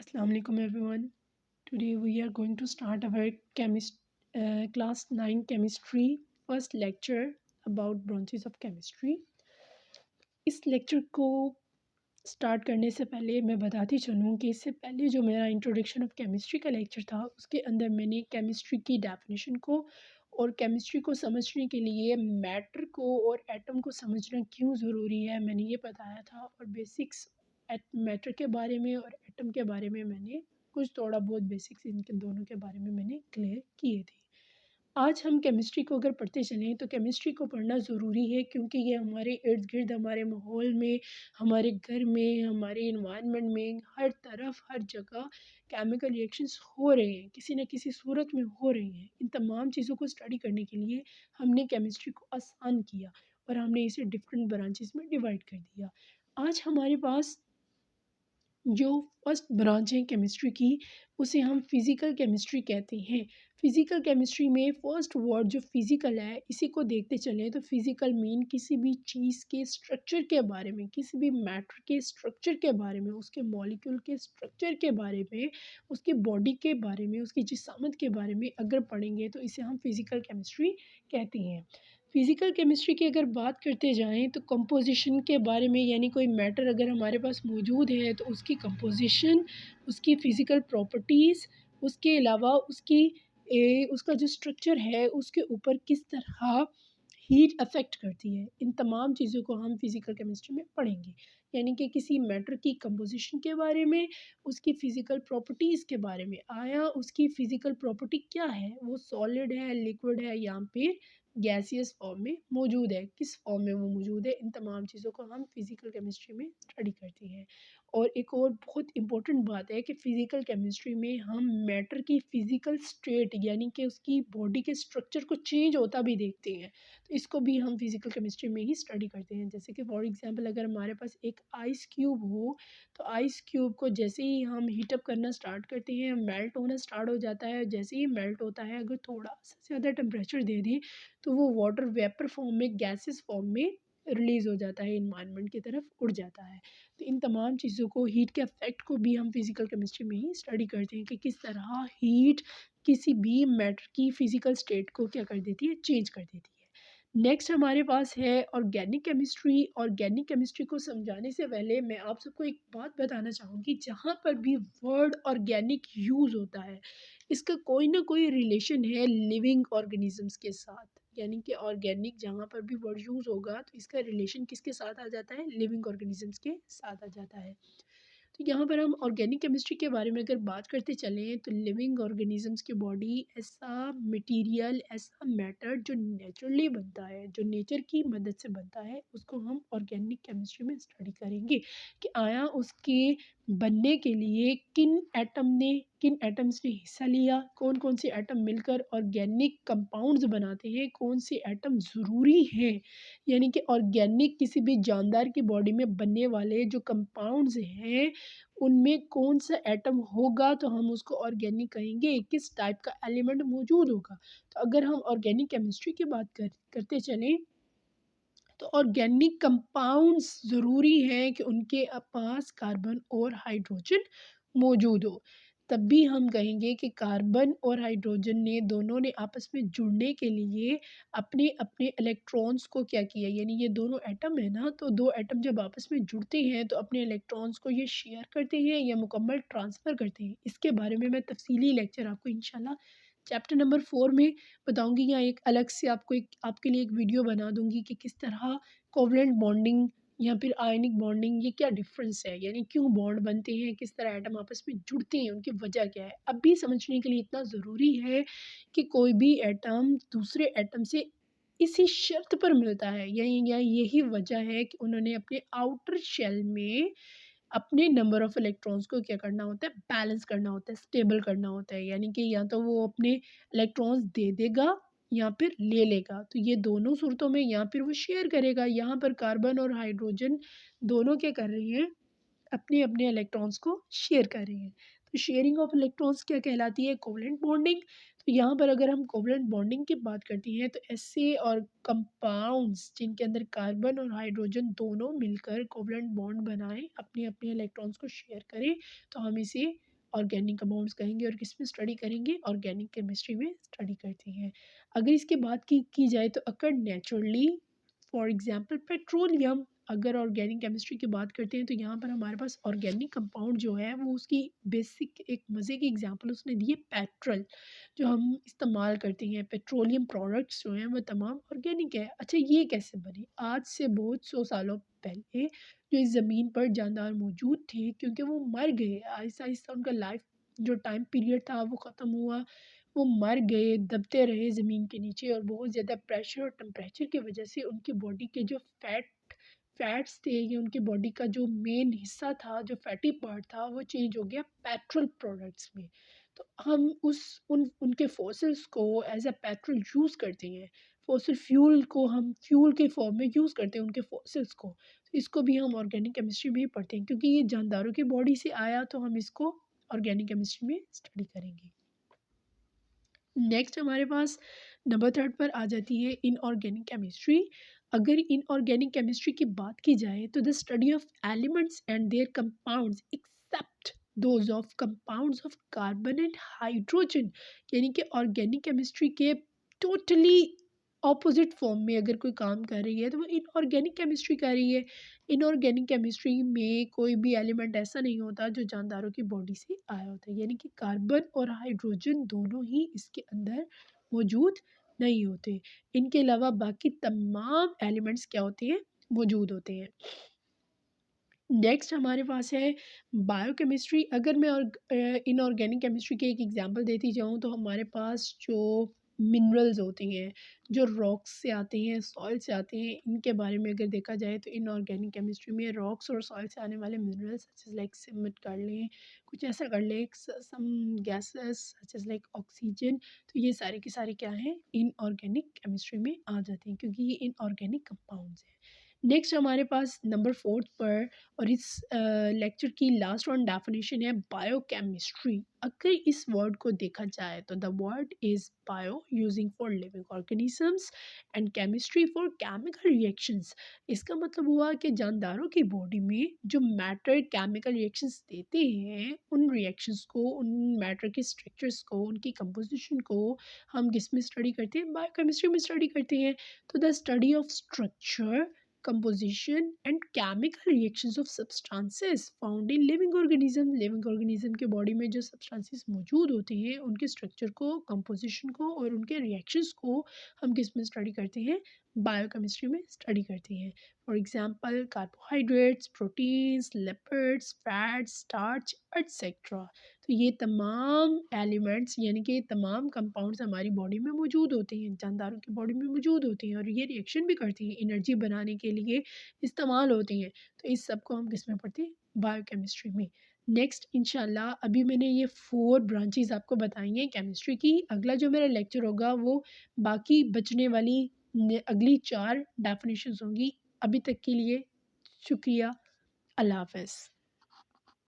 Assalamu alaikum everyone. Today we are going to start our class 9 chemistry first lecture about branches of chemistry. इस lecture को start करने से पहले मैं बताती चलूँ कि इससे पहले जो मेरा इंट्रोडक्शन ऑफ केमिस्ट्री का लेक्चर था उसके अंदर मैंने केमिस्ट्री की डेफिनेशन को और केमिस्ट्री को समझने के लिए मैटर को और एटम को समझना क्यों ज़रूरी है मैंने ये बताया था और बेसिक्स मैटर के बारे में और एटम के बारे में मैंने कुछ थोड़ा बहुत बेसिक्स इनके दोनों के बारे में मैंने क्लियर किए थे। आज हम केमिस्ट्री को अगर पढ़ते चलें तो केमिस्ट्री को पढ़ना ज़रूरी है क्योंकि ये हमारे इर्द गिर्द हमारे माहौल में, हमारे घर में, हमारे इन्वायरमेंट में, हर तरफ हर जगह केमिकल रिएक्शंस हो रहे हैं, किसी न किसी सूरत में हो रही हैं। इन तमाम चीज़ों को स्टडी करने के लिए हमने केमिस्ट्री को आसान किया और हमने इसे डिफरेंट ब्रांचेस में डिवाइड कर दिया। आज हमारे पास जो फर्स्ट ब्रांच है केमिस्ट्री की उसे हम फिज़िकल केमिस्ट्री कहते हैं। फिज़िकल केमिस्ट्री में फर्स्ट वर्ड जो फिज़िकल है इसी को देखते चलें तो फिज़िकल मीन किसी भी चीज़ के स्ट्रक्चर के बारे में, किसी भी मैटर के स्ट्रक्चर के बारे में, उसके मॉलिक्यूल के स्ट्रक्चर के बारे में, उसकी बॉडी के बारे में, उसकी जिसामत के बारे में अगर पढ़ेंगे तो इसे हम फिज़िकल केमिस्ट्री कहते हैं। फिज़िकल केमिस्ट्री की अगर बात करते जाएँ तो कंपोजिशन के बारे में यानी कोई मैटर अगर हमारे पास मौजूद है तो उसकी कंपोजिशन, उसकी फ़िज़िकल प्रॉपर्टीज़, उसके अलावा उसका जो स्ट्रक्चर है उसके ऊपर किस तरह हीट अफ़ेक्ट करती है। इन तमाम चीज़ों को हम फ़िज़िकल केमिस्ट्री में पढ़ेंगे। यानी कि किसी मैटर की कंपोजिशन के बारे में, उसकी फ़िज़िकल प्रॉपर्टीज़ के बारे में। आया उसकी फ़िज़िकल प्रॉपर्टी क्या है? वो सॉलिड है, लिक्विड है या फिर गैसियस फॉर्म में मौजूद है, किस फॉर्म में वो मौजूद है, इन तमाम चीज़ों को हम फिज़िकल केमिस्ट्री में स्टडी करते हैं। और एक और बहुत इम्पोर्टेंट बात है कि फ़िज़िकल केमिस्ट्री में हम मैटर की फ़िज़िकल स्टेट यानी कि उसकी बॉडी के स्ट्रक्चर को चेंज होता भी देखते हैं। तो इसको भी हम फ़िज़िकल केमिस्ट्री में ही स्टडी करते हैं। जैसे कि फॉर एग्ज़ाम्पल अगर हमारे पास एक आइस क्यूब हो, तो आइस क्यूब को जैसे ही हम हीट अप करना स्टार्ट करते हैं, मेल्ट होना स्टार्ट हो जाता है। जैसे ही मेल्ट होता है, अगर थोड़ा-सा ज़्यादा टेम्परेचर दे दें तो वो वाटर वेपर फॉर्म में गैसेस फॉर्म में रिलीज़ हो जाता है, एनवायरनमेंट की तरफ उड़ जाता है। तो इन तमाम चीज़ों को हीट के इफ़ेक्ट को भी हम फिज़िकल केमिस्ट्री में ही स्टडी करते हैं कि किस तरह हीट किसी भी मैटर की फ़िज़िकल स्टेट को क्या कर देती है, चेंज कर देती है। नेक्स्ट हमारे पास है ऑर्गेनिक केमिस्ट्री। ऑर्गेनिक केमिस्ट्री को समझाने से पहले मैं आप सबको एक बात बताना चाहूँगी, जहाँ पर भी वर्ड ऑर्गेनिक यूज़ होता है इसका कोई ना कोई रिलेशन है लिविंग ऑर्गेनिजम्स के साथ। यानी कि ऑर्गेनिक जहाँ पर भी वर्ड यूज़ होगा तो इसका रिलेशन किसके साथ आ जाता है, लिविंग ऑर्गेनिजम्स के साथ आ जाता है। तो यहाँ पर हम ऑर्गेनिक केमिस्ट्री के बारे में अगर बात करते चलें तो लिविंग ऑर्गेनिजम्स की बॉडी ऐसा मटेरियल, ऐसा मैटर जो नेचुरली बनता है, जो नेचर की मदद से बनता है, उसको हम ऑर्गेनिक केमिस्ट्री में स्टडी करेंगे कि आया उसके बनने के लिए किन एटम्स ने हिस्सा लिया, कौन कौन से एटम मिलकर ऑर्गेनिक कंपाउंड्स बनाते हैं, कौन से एटम ज़रूरी हैं। यानी कि ऑर्गेनिक किसी भी जानदार की बॉडी में बनने वाले जो कंपाउंड्स हैं उनमें कौन सा एटम होगा तो हम उसको ऑर्गेनिक कहेंगे, किस टाइप का एलिमेंट मौजूद होगा। तो अगर हम ऑर्गेनिक केमिस्ट्री की बात करते चलें तो ऑर्गेनिक कंपाउंड्स ज़रूरी हैं कि उनके पास कार्बन और हाइड्रोजन मौजूद हो, तब भी हम कहेंगे कि कार्बन और हाइड्रोजन ने दोनों ने आपस में जुड़ने के लिए अपने अपने इलेक्ट्रॉन्स को क्या किया, यानी ये दोनों एटम है ना, तो दो एटम जब आपस में जुड़ते हैं तो अपने इलेक्ट्रॉन्स को ये शेयर करते हैं या मुकम्मल ट्रांसफ़र करते हैं। इसके बारे में मैं तफसीली लेक्चर आपको इंशाल्लाह चैप्टर नंबर 4 में बताऊँगी या एक अलग से आपके लिए एक वीडियो बना दूँगी कि किस तरह कोवलेंट बॉन्डिंग या फिर आयनिक बॉन्डिंग ये क्या डिफ़रेंस है, यानी क्यों बॉन्ड बनते हैं, किस तरह एटम आपस में जुड़ते हैं, उनकी वजह क्या है। अब भी समझने के लिए इतना ज़रूरी है कि कोई भी एटम दूसरे एटम से इसी शर्त पर मिलता है, यही वजह है कि उन्होंने अपने आउटर शेल में अपने नंबर ऑफ़ इलेक्ट्रॉन्स को क्या करना होता है, बैलेंस करना होता है, स्टेबल करना होता है। यानी कि या तो वो अपने इलेक्ट्रॉन्स दे देगा या फिर ले लेगा। तो ये दोनों सूरतों में या फिर वो शेयर करेगा। यहाँ पर कार्बन और हाइड्रोजन दोनों क्या कर रही हैं, अपने-अपने इलेक्ट्रॉन्स को शेयर कर रही हैं। तो शेयरिंग ऑफ इलेक्ट्रॉन्स क्या कहलाती है, कोवलेंट बॉन्डिंग। तो यहाँ पर अगर हम कोवलेंट बॉन्डिंग की बात करते हैं तो ऐसे और कंपाउंड्स जिनके अंदर कार्बन और हाइड्रोजन दोनों मिलकर कोवलेंट बॉन्ड बनाएँ, अपने-अपने इलेक्ट्रॉन्स को शेयर करें, तो हम इसे ऑर्गेनिक कंपाउंड्स कहेंगे और किस में स्टडी करेंगे, ऑर्गेनिक केमिस्ट्री में स्टडी करते हैं। अगर इसके बात की जाए तो अकर नेचुरली, फॉर एग्जांपल पेट्रोलियम। अगर ऑर्गेनिक केमिस्ट्री की बात करते हैं तो यहाँ पर हमारे पास ऑर्गेनिक कंपाउंड जो है वो उसकी बेसिक एक मज़े की एग्जांपल उसने दी है पेट्रोल, जो हम इस्तेमाल करते हैं। पेट्रोलियम प्रोडक्ट्स जो हैं वो तमाम ऑर्गेनिक है। अच्छा, ये कैसे बने? आज से बहुत 100 सालों पहले जो इस ज़मीन पर जानदार मौजूद थे, क्योंकि वो मर गए आहिस्ता आहिस्ता, उनका लाइफ जो टाइम पीरियड था वो ख़त्म हुआ, वो मर गए, दबते रहे ज़मीन के नीचे, और बहुत ज़्यादा प्रेशर और टेम्परेचर की वजह से उनकी बॉडी के जो फैट्स थे, या उनकी बॉडी का जो मेन हिस्सा था, जो फैटी पार्ट था, वो चेंज हो गया पेट्रोल प्रोडक्ट्स में। तो हम उनके फॉसिल्स को एज अ पेट्रोल यूज़ करते हैं। फॉसिल फ्यूल को हम फ्यूल के फॉर्म में यूज़ करते हैं उनके फॉसिल्स को। तो इसको भी हम ऑर्गेनिक केमिस्ट्री में ही पढ़ते हैं, क्योंकि ये जानदारों की बॉडी से आया, तो हम इसको ऑर्गेनिक केमिस्ट्री में स्टडी करेंगे। नेक्स्ट हमारे पास नंबर थर्ड पर आ जाती है इनऑर्गेनिक केमिस्ट्री। अगर इनऑर्गेनिक केमिस्ट्री की बात की जाए तो the study of elements and their compounds except those of compounds of carbon and hydrogen. यानी कि ऑर्गेनिक केमिस्ट्री के टोटली ऑपोजिट फॉर्म में अगर कोई काम कर रही है तो वो इनऑर्गेनिक केमिस्ट्री कर रही है। इनऑर्गेनिक केमिस्ट्री में कोई भी एलिमेंट ऐसा नहीं होता जो जानदारों की बॉडी से आया होता है, यानी कि कार्बन और हाइड्रोजन दोनों ही इसके अंदर मौजूद नहीं होते। इनके अलावा बाकी तमाम एलिमेंट्स क्या होते हैं, मौजूद होते हैं। नेक्स्ट हमारे पास है बायोकेमिस्ट्री। अगर मैं इनऑर्गेनिक केमिस्ट्री के एक एग्जांपल देती जाऊँ तो हमारे पास जो मिनरल्स होते हैं, जो रॉक्स से आते हैं, सॉइल से आते हैं, इनके बारे में अगर देखा जाए तो इनऑर्गेनिक केमिस्ट्री में रॉक्स और सॉइल से आने वाले मिनरल्स सच लाइक सीमेंट कर लें, कुछ ऐसा कर लें, some gases such as like oxygen, तो ये सारे के सारे क्या हैं, इनऑर्गेनिक केमिस्ट्री में आ जाते हैं, क्योंकि ये इनऑर्गेनिक कंपाउंड्स हैं। नेक्स्ट हमारे पास नंबर फोर्थ पर, और इस लेक्चर की लास्ट वन डेफिनेशन है बायोकेमिस्ट्री। अगर इस वर्ड को देखा जाए तो the word is bio using for living organisms and chemistry for chemical reactions. इसका मतलब हुआ कि जानदारों की बॉडी में जो मैटर केमिकल रिएक्शंस देते हैं, उन रिएक्शंस को, उन मैटर के स्ट्रक्चर्स को, उनकी कंपोजिशन को हम किस में स्टडी करते हैं, बायोकेमिस्ट्री में स्टडी करते हैं। तो the study of structure, composition and chemical reactions of substances found in living organism के बॉडी में जो substances मौजूद होते हैं, उनके स्ट्रक्चर को, कंपोजिशन को और उनके रिएक्शंस को हम किस में स्टडी करते हैं, बायोकेमिस्ट्री में स्टडी करते हैं। For example carbohydrates, proteins, lipids, fats, starch etcetera. तो ये तमाम एलिमेंट्स यानी कि तमाम कंपाउंड्स हमारी बॉडी में मौजूद होते हैं, जानदारों की बॉडी में मौजूद होते हैं, और ये रिएक्शन भी करती हैं, एनर्जी बनाने के लिए इस्तेमाल होती हैं। तो इस सब को हम किस में पढ़ते हैं, बायोकेमिस्ट्री में। नेक्स्ट इंशाल्लाह, अभी मैंने ये 4 ब्रांचेस आपको बताई हैं केमिस्ट्री की। अगला जो मेरा लेक्चर होगा वो बाकी बचने वाली अगली 4 डेफिनेशंस होंगी। अभी तक के लिए शुक्रिया। अल्लाह हाफ़िज़।